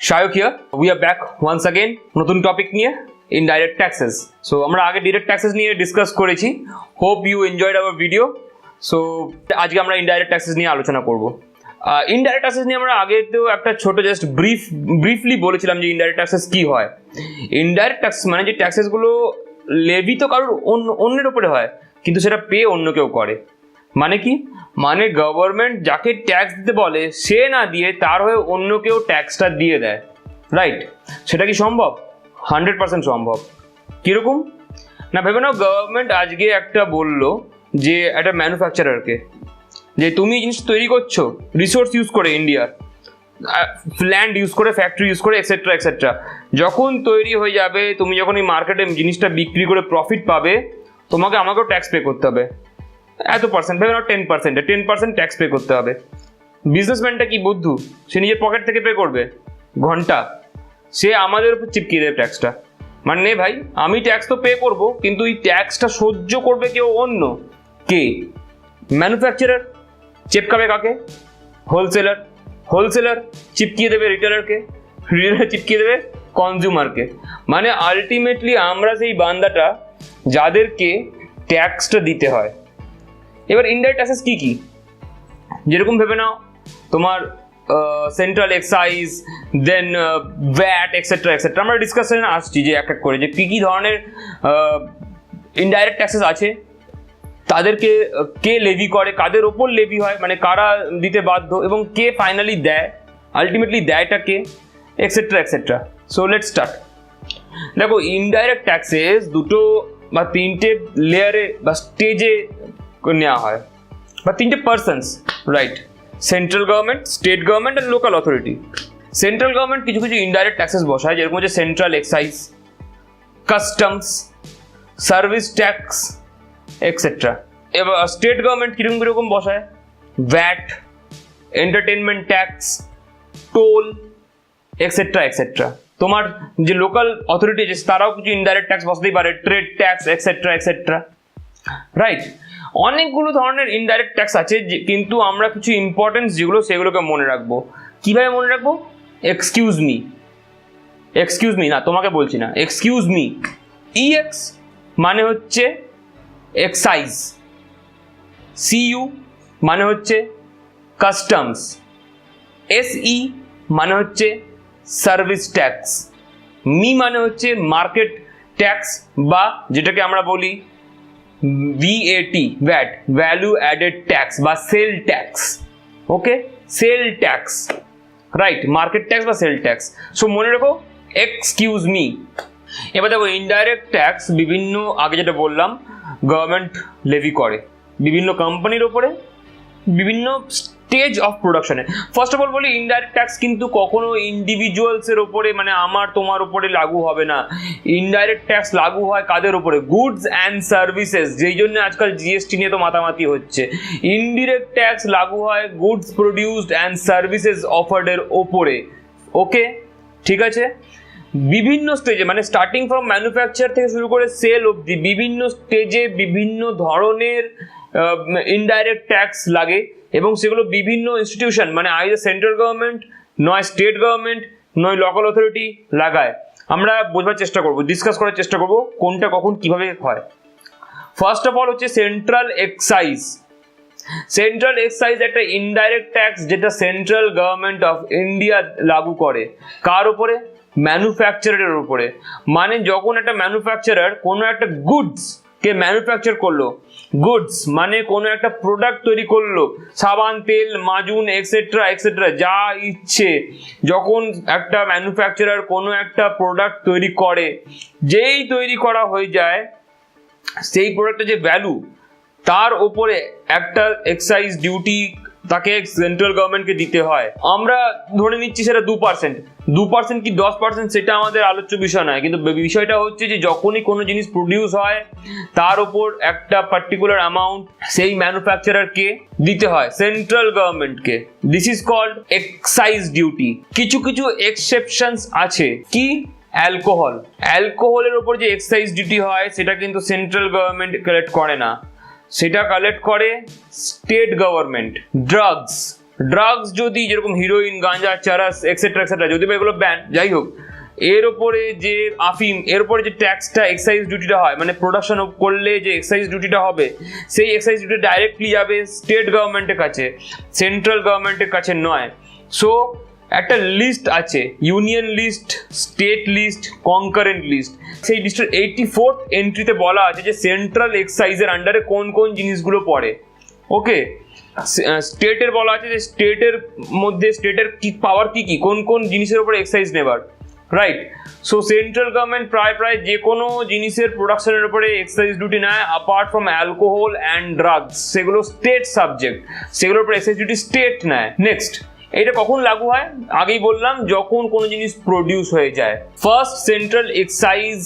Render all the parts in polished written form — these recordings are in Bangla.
Shayok here. We are back once again. নতুন টপিক নিয়ে indirect taxes. So আমরা আগে direct taxes নিয়ে ডিসকাস করেছি. Hope you enjoyed our video. So আজকে আমরা indirect taxes নিয়ে আলোচনা করব. Indirect taxes নিয়ে আমরা আগে তো একটা ছোট জাস্ট ব্রিফলি বলেছিলাম যে indirect taxes কি হয়. Indirect tax মানে যে ট্যাক্সেস গুলো লেভি তো কারোর অন্যের উপরে হয়, কিন্তু সেটা পে অন্য কেউ করে। মানে কি? মানে গভর্নমেন্ট যাকে ট্যাক্স দিতে বলে সে না দিয়ে তার হয়ে অন্য কেউ ট্যাক্সটা দিয়ে দেয়, রাইট? সেটা কি সম্ভব? 100% সম্ভব। কিরকম না ভেবে নাও, গভর্নমেন্ট আজকে একটা বললো যে একটা ম্যানুফ্যাকচারারকে যে তুমি জিনিস তৈরি করছো রিসোর্স ইউজ করে, ইন্ডিয়ার ল্যান্ড ইউজ করে, ফ্যাক্টরি ইউজ করে, এক্সেট্রা এক্সেট্রা, যখন তৈরি হয়ে যাবে তুমি যখন এই মার্কেটে জিনিসটা বিক্রি করে প্রফিট পাবে, তোমাকে আমাকেও ট্যাক্স পে করতে হবে। এত পার্সেন্ট ভেবে নাও, 10% ট্যাক্স পে করতে হবে। বিজনেসম্যানটা কি বুদ্ধু, সে নিজের পকেট থেকে পে করবে ঘন্টা, সে আমাদের উপর চিপকিয়ে দেবে ট্যাক্সটা। মানে ভাই আমি ট্যাক্স তো পে করবো, কিন্তু এই ট্যাক্সটা সহ্য করবে কেউ অন্য। কে? ম্যানুফ্যাকচারার। চেপকাবে কাকে? হোলসেলার চিপকিয়ে দেবে রিটেলারকে, রিটেলার চিপকিয়ে দেবে কনজিউমারকে। মানে আলটিমেটলি আমরা সেই বান্দাটা যাদেরকে ট্যাক্সটা দিতে হয়। এবার ইনডাইরেক্ট ট্যাক্সেস কি কি? যেরকম ভেবে নাও তোমার সেন্ট্রাল এক্সাইজ, দেন ভ্যাট এক্সেট্রা এক্সেট্রা। আমরা ডিসকাশনে আসছি যে এক এক করে যে কী কী ধরনের ইনডাইরেক্ট ট্যাক্সেস আছে, তাদেরকে কে লেভি করে, কাদের ওপর লেভি হয়, মানে কারা দিতে বাধ্য, এবং কে ফাইনালি দেয়, আলটিমেটলি দেয়টা কে, etcetera etcetera. So let's start. দেখো, ইনডাইরেক্ট ট্যাক্সেস দুটো বা তিনটে লেয়ারে বা স্টেজে নেওয়া হয়, বা তিনটে persons, right? Central government, state government আর লোকাল অথরিটি। সেন্ট্রাল গভর্নমেন্ট কিছু কিছু ইনডাইরেক্ট ট্যাক্সেস বসায়, যেরকম হচ্ছে central excise, customs, service tax etcetera. এবার স্টেট গভর্নমেন্ট কিরকম কিরকম বসায়, VAT, entertainment tax, toll etcetera etcetera. তোমার যে লোকাল অথরিটি আছে তারাও কিছু ইনডাইরেক্ট ট্যাক্স বসাতেই পারে, trade tax etcetera etcetera, right? অনেকগুলো ধরনের ইনডাইরেক্ট ট্যাক্স আছে, কিন্তু আমরা কিছু ইম্পর্টেন্স যেগুলো সেগুলোকে মনে রাখবো। কিভাবে মনে রাখবো? এক্সকিউজ মি না, তোমাকে বলছি না, এক্সকিউজ মি। ইএক্স মানে হচ্ছে এক্সাইজ, সিইউ মানে হচ্ছে কাস্টমস, এসই মানে হচ্ছে সার্ভিস ট্যাক্স, মি মানে হচ্ছে মার্কেট ট্যাক্স, বা যেটাকে আমরা বলি ভ্যাট, ভ্যালু অ্যাডেড ট্যাক্স বা sale tax. Okay, sale tax, right? Market tax বা সেল ট্যাক্স। সো মনে রাখো এক্সকিউজ মি। এবার দেখো, ইনডাইরেক্ট ট্যাক্স বিভিন্ন, আগে যেটা বললাম, গভর্নমেন্ট লেভি করে বিভিন্ন কোম্পানির ওপরে, বিভিন্ন স্টেজ অফ প্রোডাকশনে। ফার্স্ট অফ অল বলি, ইনডাইরেক্ট ট্যাক্স কিন্তু কখনো ইন্ডিভিজুয়ালসের ওপরে, মানে আমার তোমার ওপরে লাগু হবে না। ইনডাইরেক্ট ট্যাক্স লাগু হয় কাদের ওপরে? Goods and services. যেই জন্য আজকাল জিএসটি নিয়ে তো মাতামাতি হচ্ছে। ইনডিরেক্ট ট্যাক্স লাগু হয় গুডস প্রডিউসড অ্যান্ড সার্ভিসেস অফার্ডের ওপরে। ওকে, ঠিক আছে? বিভিন্ন স্টেজে, মানে স্টার্টিং ফ্রম ম্যানুফ্যাকচার থেকে শুরু করে সেল অবধি বিভিন্ন স্টেজে বিভিন্ন ধরনের ইনডাইরেক্ট ট্যাক্স লাগে, এবং সেগুলো বিভিন্ন ইনস্টিটিউশন, মানে আইদার সেন্ট্রাল গভর্নমেন্ট, নয় স্টেট গভর্নমেন্ট, নয় লোকাল অথরিটি লাগায়। আমরা বোঝবার চেষ্টা করবো, ডিসকাস করার চেষ্টা করবো কোনটা কখন কিভাবে হয়। ফার্স্ট অফ অল হচ্ছে সেন্ট্রাল এক্সাইজ। সেন্ট্রাল এক্সাইজ একটা ইনডাইরেক্ট ট্যাক্স যেটা সেন্ট্রাল গভর্নমেন্ট অফ ইন্ডিয়া লাগু করে। কার উপরে? ম্যানুফ্যাকচারারের উপরে। মানে যখন একটা ম্যানুফ্যাকচারার কোনো একটা গুডস কে ম্যানুফ্যাকচার করলো, গুডস মানে কোনো একটা প্রোডাক্ট তৈরি করলো, সাবান, তেল, মাজুন এক্সেট্রা এক্সেট্রা, যা ইচ্ছে, যখন একটা ম্যানুফ্যাকচারার কোনো একটা প্রোডাক্ট তৈরি করে, যেই তৈরি করা হয়ে যায় সেই প্রোডাক্টের যে ভ্যালু, তার ওপরে একটা এক্সাইজ ডিউটি তাকে সেন্ট্রাল গভর্নমেন্টকে দিতে হয়। আমরা ধরে নিচ্ছি সেটা 2% কি 10%, সেটা আমাদের আলোচ্য বিষয় নয়, কিন্তু বিষয়টা হচ্ছে যে যখনই কোনো জিনিস প্রডিউস হয় তার উপর একটা পার্টিকুলার অ্যামাউন্ট সেই ম্যানুফ্যাকচারারকে দিতে হয়, সেন্ট্রাল গভর্নমেন্টকে। This is called excise duty. কিছু কিছু এক্সেপশনস আছে। কি? অ্যালকোহলের উপর যে এক্সাইজ ডিউটি হয় সেটা কিন্তু সেন্ট্রাল গভর্নমেন্ট কালেক্ট করে না, সেটা কালেক্ট করে স্টেট গভর্নমেন্ট। ড্রাগস, ড্রাগস যদি যেরকম হিরোইন, গাঁজা, চারাস এক্সেট্রা এক্সেট্রা, যদি বা এগুলো ব্যান, যাই হোক, এর ওপরে যে আফিম, এর উপরে যে ট্যাক্সটা এক্সাইজ ডিউটিটা হয়, মানে প্রোডাকশন করলে যে এক্সাইজ ডিউটিটা হবে, সেই এক্সাইজ ডিউটি ডাইরেক্টলি যাবে স্টেট গভর্নমেন্টের কাছে, সেন্ট্রাল গভর্নমেন্টের কাছে নয়। সো একটা লিস্ট আছে, union list, state list, concurrent list. সেই লিস্টের 84th এন্ট্রিতে বলা আছে যে সেন্ট্রাল এক্সাইজের আন্ডারে কোন কোন জিনিসগুলো পড়ে। ওকে, স্টেটের বলা আছে যে স্টেটের মধ্যে স্টেটের কি পাওয়ার, কি কি, কোন কোন জিনিসের উপরে এক্সাইজ নেবার, রাইট। সো সেন্ট্রাল গভর্নমেন্ট প্রায় যে কোনো জিনিসের প্রোডাকশনের উপরে এক্সাইজ ডিউটি নেয়, apart from alcohol and drugs, সেগুলো স্টেট সাবজেক্ট, সেগুলোর উপরে এক্সাইজ ডিউটি স্টেট নেয়। নেক্সট, এটা কখন লাগু হয়? আগেই বললাম, যখন কোনো জিনিস প্রডিউস হয়ে যায়। ফার্স্ট সেন্ট্রাল এক্সাইজ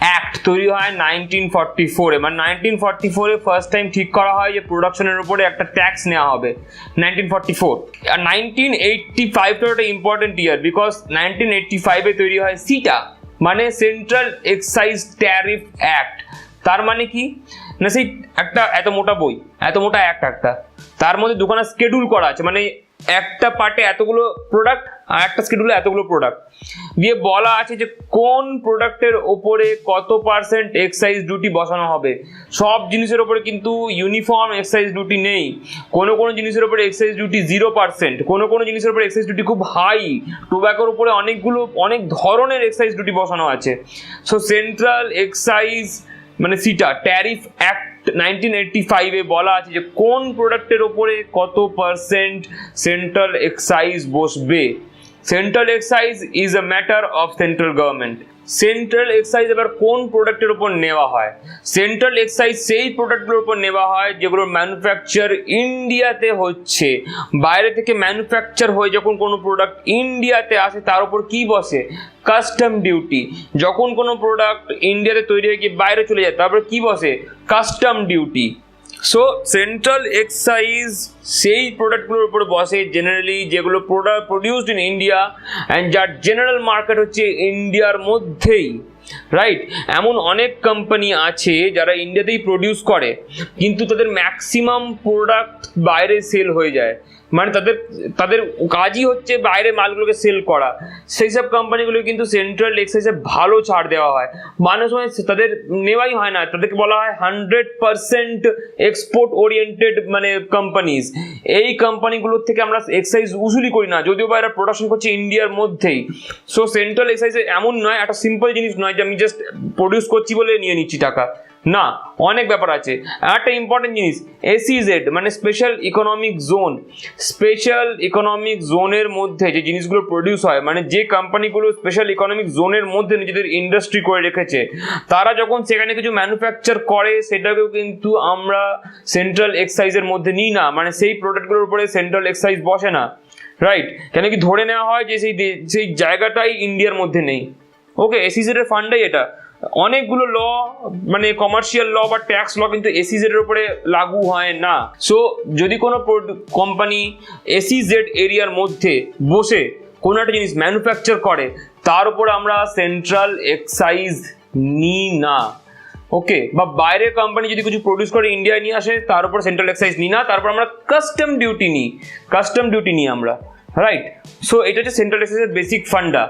অ্যাক্ট তৈরি হয় 1944-এ, মানে 1944-এ ফার্স্ট টাইম ঠিক করা হয় যে প্রোডাকশনের উপরে একটা ট্যাক্স নেওয়া হবে, 1944। আর 1985টা একটা ইম্পর্টেন্ট ইয়ার, বিকজ 1985-এ তৈরি হয় সিটা, মানে সেন্ট্রাল এক্সাইজ ট্যারিফ অ্যাক্ট। তার মানে কি না, সেই একটা এত মোটা বই, এত মোটা অ্যাক্ট একটা, তার মধ্যে দুখানা স্কেডিউল করা আছে, মানে একটা পার্টে এতগুলো প্রোডাক্ট আর একটা স্কেডিউলে এতগুলো প্রোডাক্ট দিয়ে বলা আছে যে কোন প্রোডাক্টের ওপরে কত পার্সেন্ট এক্সাইজ ডিউটি বসানো হবে। সব জিনিসের ওপরে কিন্তু ইউনিফর্ম এক্সাইজ ডিউটি নেই, কোনো কোনো জিনিসের ওপরে এক্সাইজ ডিউটি 0%, কোনো কোনো জিনিসের উপরে এক্সাইজ ডিউটি খুব হাই, টোব্যাকোর উপরে অনেক ধরনের এক্সাইজ ডিউটি বসানো আছে। সো সেন্ট্রাল এক্সাইজ মানে সিটা ট্যারিফ অ্যাক্ট 1985-এ বলা আছে যে কোন প্রোডাক্টের ওপরে কত পার্সেন্ট সেন্ট্রাল এক্সাইজ বসবে। Central excise is a matter of central government. Central excise এবার কোন প্রোডাক্টের উপর নেওয়া হয়? সেন্ট্রাল এক্সাইজ সেই প্রোডাক্টগুলোর উপর নেওয়া হয় যেগুলোর ম্যানুফ্যাকচার ইন্ডিয়াতে হচ্ছে। বাইরে থেকে ম্যানুফ্যাকচার হয়ে যখন কোনো প্রোডাক্ট ইন্ডিয়াতে আসে, তার উপর কি বসে? Custom duty. যখন কোনো প্রোডাক্ট ইন্ডিয়াতে তৈরি হয়ে গিয়ে বাইরে চলে যায়, তারপর কি বসে? Custom duty. So central excise সেই প্রোডাক্টগুলোর উপর বসে জেনারেলি যেগুলো প্রডিউসড ইন ইন্ডিয়া অ্যান্ড যার জেনারেল মার্কেট হচ্ছে ইন্ডিয়ার মধ্যেই, রাইট। এমন অনেক কোম্পানি আছে যারা ইন্ডিয়াতেই প্রডিউস করে, কিন্তু তাদের ম্যাক্সিমাম প্রোডাক্ট বাইরে সেল হয়ে যায়, মানে তাদের কাজই হচ্ছে বাইরে মালগুলোকে সেল করা। সেই সব কোম্পানিগুলো কিন্তু সেন্ট্রাল এক্সাইজে ভালো ছাড় দেওয়া হয়, মানে সময় তাদের নেওয়াই হয় না, তাদেরকে বলা হয় 100% এক্সপোর্ট ওরিয়েন্টেড মানে কোম্পানিজ। এই কোম্পানিগুলোর থেকে আমরা এক্সাইজ উসুলি করি না, যদিও বা এরা প্রোডাকশন করছে ইন্ডিয়ার মধ্যেই। সো সেন্ট্রাল এক্সাইজে এমন নয়, একটা সিম্পল জিনিস নয় যে আমি জাস্ট প্রডিউস করছি বলে নিয়ে নিচ্ছি টাকা, না, অনেক ব্যাপার আছে। একটা ইম্পর্টেন্ট জিনিস, এসইজেড মানে special economic zone. Special economic জোনের মধ্যে যে জিনিসগুলো প্রডিউস হয়, মানে যে কোম্পানিগুলো স্পেশাল ইকোনমিক জোনের মধ্যে নিজেদের ইন্ডাস্ট্রি করে রেখেছে, তারা যখন সেখানে কিছু ম্যানুফ্যাকচার করে, সেটাকেও কিন্তু আমরা সেন্ট্রাল এক্সাইজের মধ্যে নিই না, মানে সেই প্রোডাক্টগুলোর উপরে সেন্ট্রাল এক্সাইজ বসে না, রাইট। কেন কি ধরে নেওয়া হয় যে সেই জায়গাটাই ইন্ডিয়ার মধ্যে নেই। ওকে, এসইজেড এর ফান্ডাই এটা। অনেকগুলো ল মানে কমার্শিয়াল ল বা ট্যাক্স ল কিন্তু এসইজেড এর উপরে লাগু হয় না। সো যদি কোনো কোম্পানি এসইজেড এরিয়ার মধ্যে বসে কোনো একটা জিনিস ম্যানুফ্যাকচার করে, তার উপরে আমরা সেন্ট্রাল এক্সাইজ নিই না। ওকে, বা বাইরে কোম্পানি যদি কিছু প্রডিউস করে ইন্ডিয়ায় নিয়ে আসে, তার উপর সেন্ট্রাল এক্সাইজ নিই না, তারপর আমরা কাস্টম ডিউটি নিই আমরা, রাইট। সো এটা হচ্ছে সেন্ট্রাল এক্সাইজের বেসিক ফান্ডা।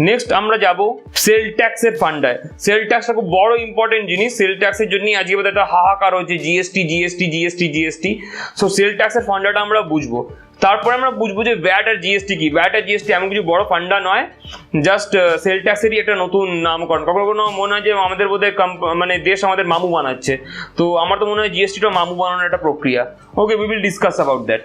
নেক্সট আমরা যাব সেল ট্যাক্সের ফান্ডায়। সেল ট্যাক্সটা খুব বড় ইম্পর্টেন্ট জিনিস। সেল ট্যাক্সের জন্যই আজকে বোধহয় একটা হাহাকার হচ্ছে, জিএসটি। সো সেল ট্যাক্সের ফান্ডাটা আমরা বুঝবো, তারপরে আমরা বুঝবো যে ভ্যাট আর জিএসটি কি। ভ্যাট আর জিএসটি এমন কিছু বড় ফান্ডা নয়, জাস্ট সেল ট্যাক্সেরই একটা নতুন নামকরণ। কখনো মনে হয় যে আমাদের বোধহয় মানে দেশ আমাদের মামু বানাচ্ছে, তো আমার তো মনে হয় জিএসটিটা মামু বানানোর একটা প্রক্রিয়া। Okay, we will discuss about that.